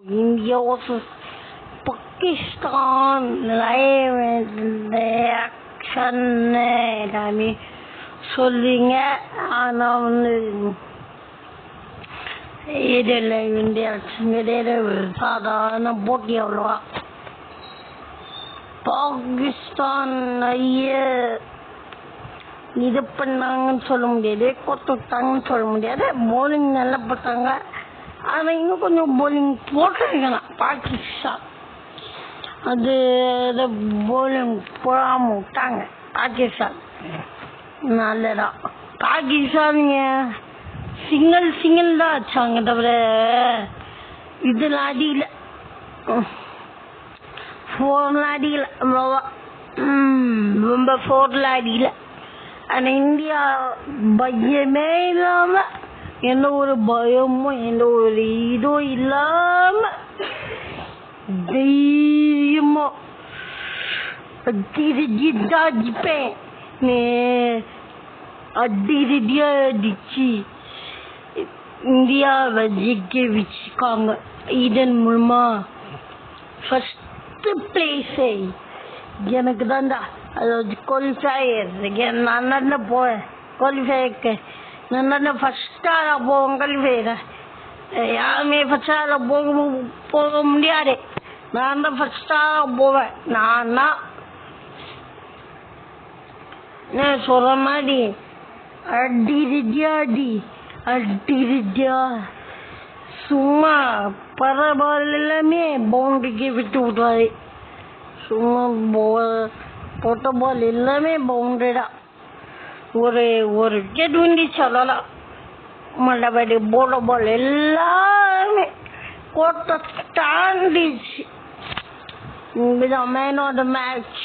India versus Pakistan live action எல்லாமே சொல்றீங்க. ஆனா இதில் இந்தியா கிடையாது, சாதாரண போட்டி அவ்வளோவா. பாகிஸ்தான் இது பண்ணாங்கன்னு சொல்ல முடியாது, கொத்துட்டாங்கன்னு சொல்ல முடியாது. போலிங் நல்லா போட்டாங்க, ஆனால் இன்னும் கொஞ்சம் போலிங் போட்டிருக்கலாம் பாகிஸ்தான். அது போலிங் போடாமல் விட்டாங்க பாகிஸ்தான். நல்லதான். பாகிஸ்தான் சிங்கிள் தான் வச்சாங்க தவிர இதில் அடியில் ஃபோர்லாம் அடிக்கல, ரொம்ப ஃபோரில் அடிக்கல. ஆனால் இந்தியா பயமே இல்லாமல், எந்த ஒரு பயமும் எந்த ஒரு இதுவும் இல்லாமல் தைரியமாக அடிதான் அடிப்பேன் அடிரடியாக அடிச்சு இந்தியாவை ஜெயிக்க வச்சுக்காங்க. இதன் மூலமா ஃபஸ்ட்டு பிளேஸை எனக்கு தான்டா, அதாவது குவாலிஃபயர் நான் தானே போவேன் குவாலிஃபயருக்கு. நான் தானே ஃபஸ்ட்டாக போவேன் குவாலிஃபயரை. யாருமே ஃபஸ்ட்டாக போக முடியாது. நான் தான் ஃபஸ்ட்டாக போவேன். நான் தான் சொல்கிற மாதிரி அடிரடியா சும்மா பரவாயில்ல எல்லாமே பவுண்டரிக்கு விட்டு விட்டாரு. சும்மா போட்ட பால் எல்லாமே பவுண்டரி தான். ஒரு விக்கெட் வண்டி சொல்லலாம். மற்றபடி போட்ட பால் எல்லாமே கோட்டை தாண்டிச்சு. இதுதான் மேன் ஆஃப் த மேட்ச்.